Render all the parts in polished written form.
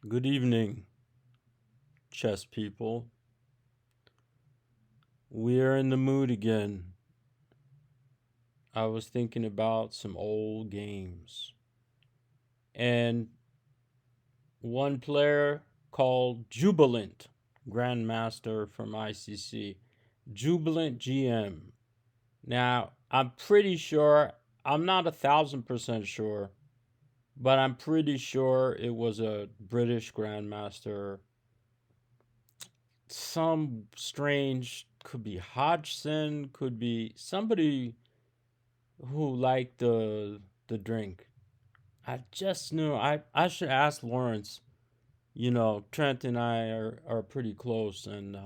Good evening, chess people. We're in the mood again. I was thinking about some old games. And one player called Jubilant, Grandmaster from ICC. Jubilant GM. Now, I'm pretty sure, I'm not 1,000% sure, but I'm pretty sure it was a British Grandmaster. Some strange, could be Hodgson, could be somebody who liked the drink. I just knew I should ask Lawrence. Trent and I are pretty close, and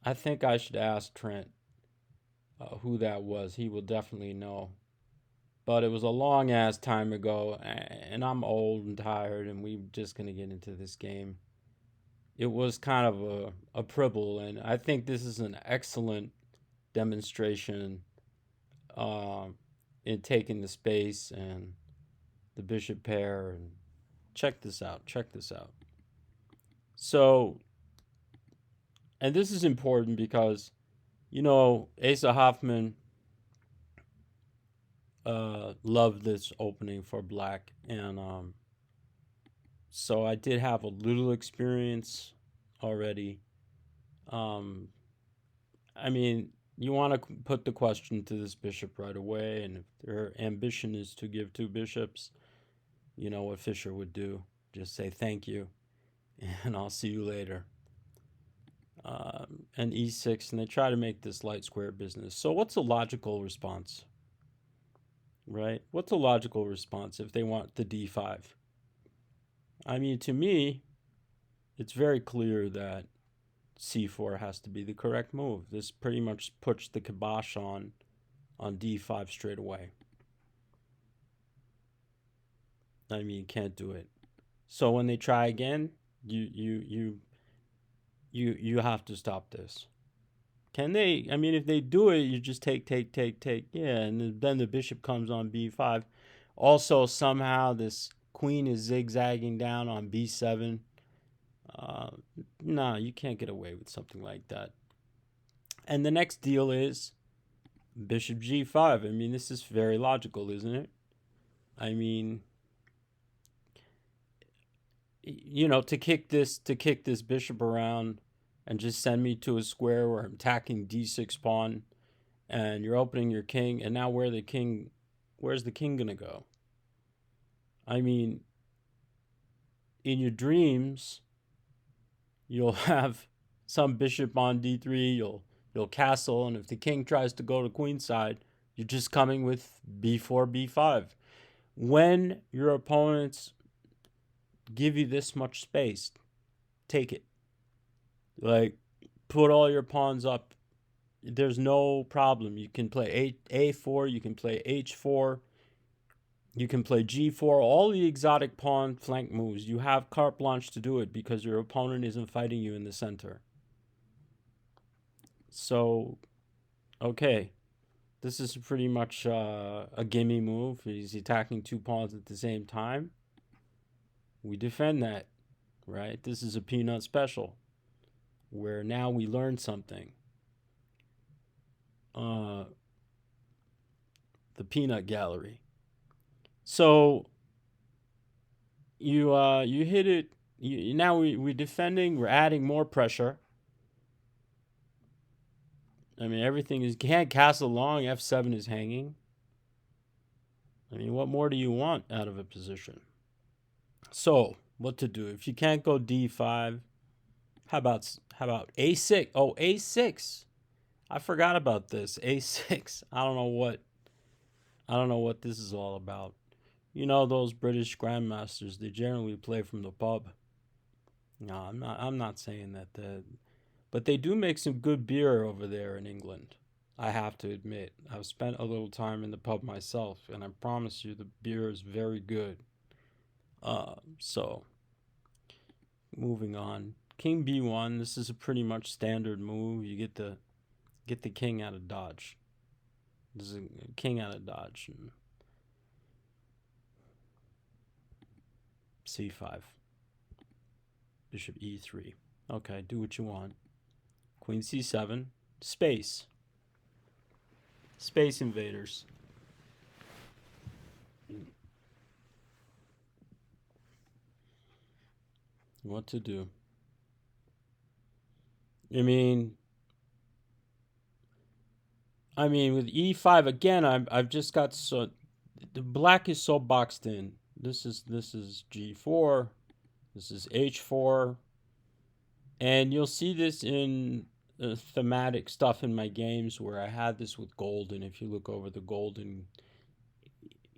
I think I should ask Trent who that was. He will definitely know. But it was a long ass time ago, and I'm old and tired, and we're just gonna get into this game. It was kind of a pribble, and I think this is an excellent demonstration um, in taking the space and the bishop pair. And check this out. Check this out. So, and this is important because Asa Hoffman loved this opening for black, and so I did have a little experience already. Um, I mean, you want to put the question to this bishop right away, and if their ambition is to give two bishops, you know what Fischer would do. Just say thank you, and I'll see you later. And e6, and they try to make this light square business. So what's a logical response, right? What's a logical response if they want the d5? I mean, to me, it's very clear that c4 has to be the correct move. This pretty much puts the kibosh on d5 straight away. I mean, you can't do it. So when they try again, you have to stop this. Can they? I mean, if they do it, you just take. Yeah, and then the bishop comes on b5. Also, somehow this queen is zigzagging down on b7. Uh, no, you can't get away with something like that. And the next deal is bishop g5. I mean, this is very logical, isn't it? I mean, to kick this bishop around and just send me to a square where I'm attacking d6 pawn, and you're opening your king, and now where's the king gonna go? I mean, in your dreams, you'll have some bishop on d3, you'll castle, and if the king tries to go to queenside, you're just coming with b4, b5. When your opponents give you this much space, take it. Like, put all your pawns up. There's no problem. You can play a4, you can play h4, you can play g4, all the exotic pawn flank moves. You have carte blanche to do it because your opponent isn't fighting you in the center. So, okay, this is pretty much a gimme move. He's attacking two pawns at the same time. We defend that, right? This is a peanut special, where now we learn something. Uh, the peanut gallery. So you hit it. Now we're defending. We're adding more pressure. I mean, everything is can't castle long. F7 is hanging. I mean, what more do you want out of a position? So what to do if you can't go d5? How about a6? Oh, a6. I forgot about this. A6. I don't know what this is all about. Those British grandmasters, they generally play from the pub. No, I'm not saying that. But they do make some good beer over there in England. I have to admit. I've spent a little time in the pub myself, and I promise you the beer is very good. So moving on. King b1. This is a pretty much standard move. You get the king out of dodge. This is a king out of dodge. C5. Bishop e3. Okay, do what you want. Queen c7. Space. Space invaders. What to do? I mean, with e5 again, I've just got so the black is so boxed in. This is g4. This is h4, and you'll see this in thematic stuff in my games where I had this with golden. If you look over the golden,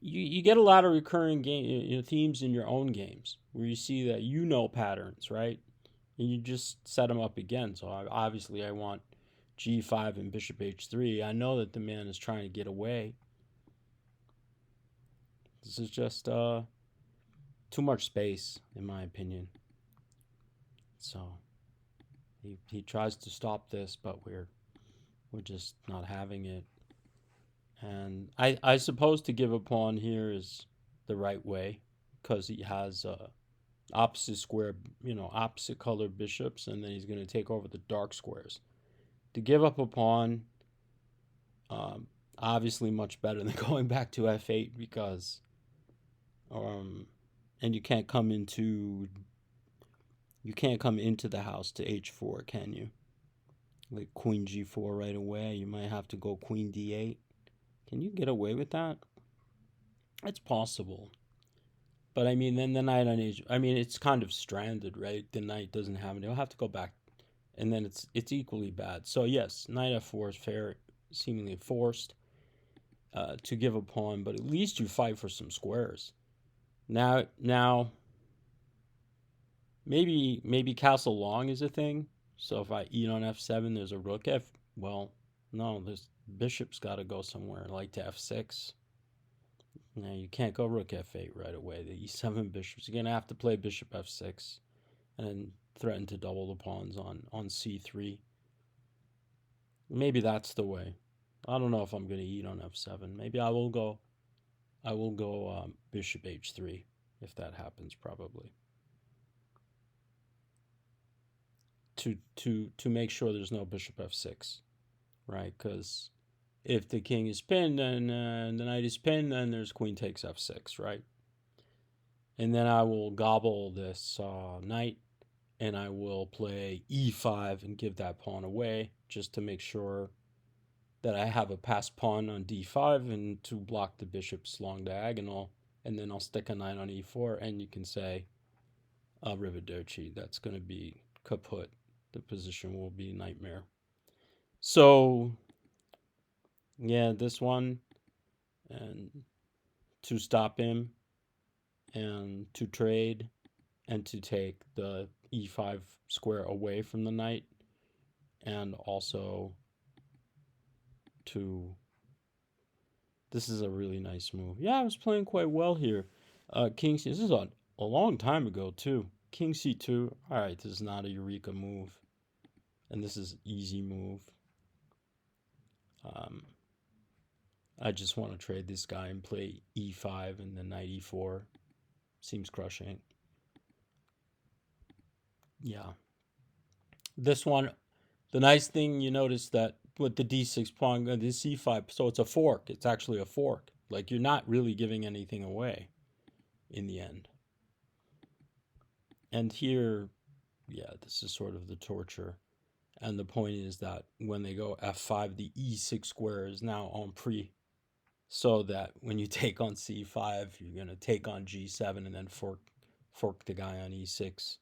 you get a lot of recurring game themes in your own games where you see that patterns, right? And you just set them up again. So obviously I want g5 and bishop h3. I know that the man is trying to get away. This is just too much space, in my opinion. So he tries to stop this, but we're just not having it. And I suppose to give a pawn here is the right way because he has opposite square, opposite colored bishops, and then he's going to take over the dark squares. To give up a pawn, obviously much better than going back to f8 because, and you can't come into the house to h4, can you? Like queen g4 right away. You might have to go queen d8. Can you get away with that? It's possible. But I mean, then the knight on h. I mean, it's kind of stranded, right? The knight doesn't have it. He'll have to go back, and then it's equally bad. So yes, knight f4 is fair, seemingly forced to give a pawn, but at least you fight for some squares. Now, maybe castle long is a thing. So if I eat on f7, there's a rook f. Well, no, this bishop's got to go somewhere, like to f6. Now you can't go rook f8 right away. The e7 bishops. You're gonna have to play bishop f6, and then threaten to double the pawns on c3. Maybe that's the way. I don't know if I'm gonna eat on f7. Maybe I will go bishop h3 if that happens, probably. To make sure there's no bishop f6, right? Because if the king is pinned and the knight is pinned, then there's queen takes f6, right? And then I will gobble this knight, and I will play e5 and give that pawn away just to make sure that I have a passed pawn on d5 and to block the bishop's long diagonal. And then I'll stick a knight on e4, and you can say arrivederci. That's going to be kaput. The position will be a nightmare. So, yeah, this one, and to stop him, and to trade, and to take the e5 square away from the knight, and also to... This is a really nice move. Yeah, I was playing quite well here. King C. This is a long time ago, too. King c2. All right, this is not a eureka move. And this is easy move. I just want to trade this guy and play e5 and then knight e4. Seems crushing. Yeah. This one, the nice thing you notice that with the d6 pawn, the c5, so it's a fork. It's actually a fork. Like, you're not really giving anything away in the end. And here, yeah, this is sort of the torture. And the point is that when they go f5, the e6 square is now en prise. So that when you take on c5, you're going to take on g7 and then fork the guy on e6.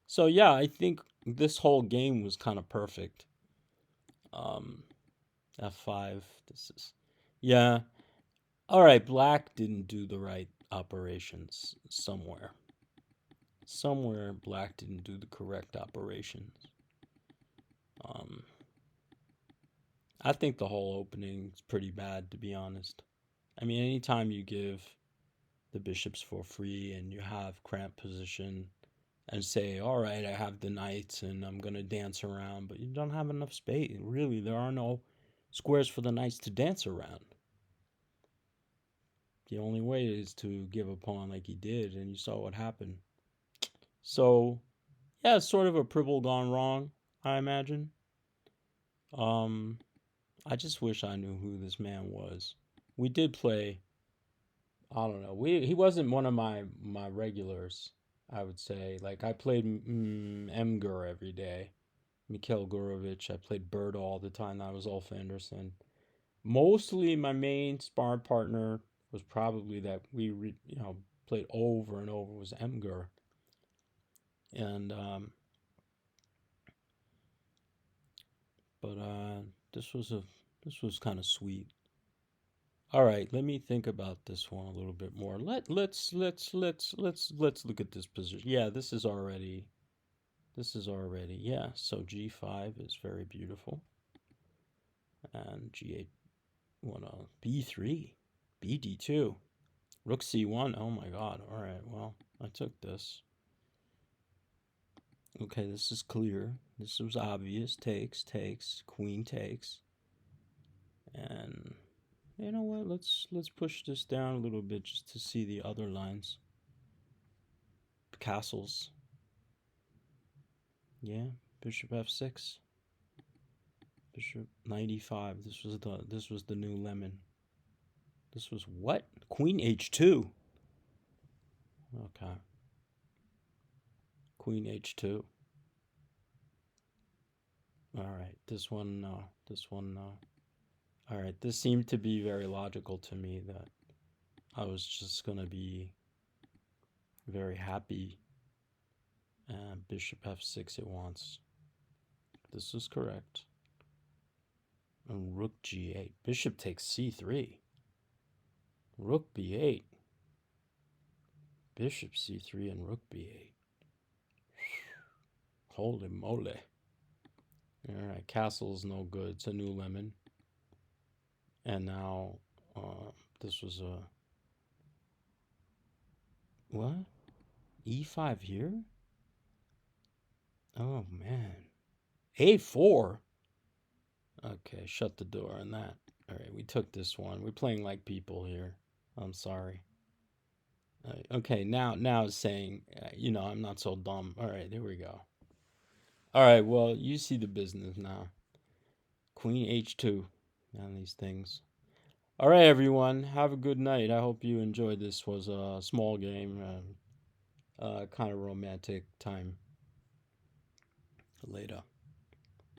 So yeah, I think this whole game was kind of perfect. F5, this is... Yeah. All right, black didn't do the right operations somewhere. Somewhere black didn't do the correct operations. I think the whole opening is pretty bad, to be honest. I mean, anytime you give the bishops for free and you have cramped position and say, all right, I have the knights and I'm going to dance around, but you don't have enough space. Really, there are no squares for the knights to dance around. The only way is to give a pawn like he did, and you saw what happened. So, Yeah, it's sort of a Pribble gone wrong, I imagine. Um, I just wish I knew who this man was. We did play. I don't know. He wasn't one of my regulars. I would say like I played Emger every day. Mikhail Gurovich. I played Bird all the time. That was Ulf Anderson. Mostly my main spar partner was probably that played over and over was Emger, and but this was kind of sweet. All right, let me think about this one a little bit more. Let's look at this position. Yeah, this is already yeah. So G5 is very beautiful, and G8 B3, BD2, Rook C1. Oh my God! All right, well I took this. Okay, this is clear. This was obvious. Takes. Queen takes, and you know what? Let's push this down a little bit just to see the other lines. Castles. Yeah, Bishop F6. Bishop 95. This was the new lemon. This was what? Queen H2. Okay. Queen H2. All right. This one no. This one no. All right. This seemed to be very logical to me that I was just going to be very happy. And Bishop F6 it wants. This is correct. And Rook G8. Bishop takes C3. Rook B8. Bishop C3 and Rook B8. Holy moly. Alright, castle's no good. It's a new lemon. And now, this was a... What? E5 here? Oh, man. A4? Okay, shut the door on that. Alright, we took this one. We're playing like people here. I'm sorry. Okay, now it's saying, I'm not so dumb. Alright, here we go. Alright, well, you see the business now. Queen H2 on these things. All right, everyone. Have a good night. I hope you enjoyed this. Was a small game, kind of romantic time. Later.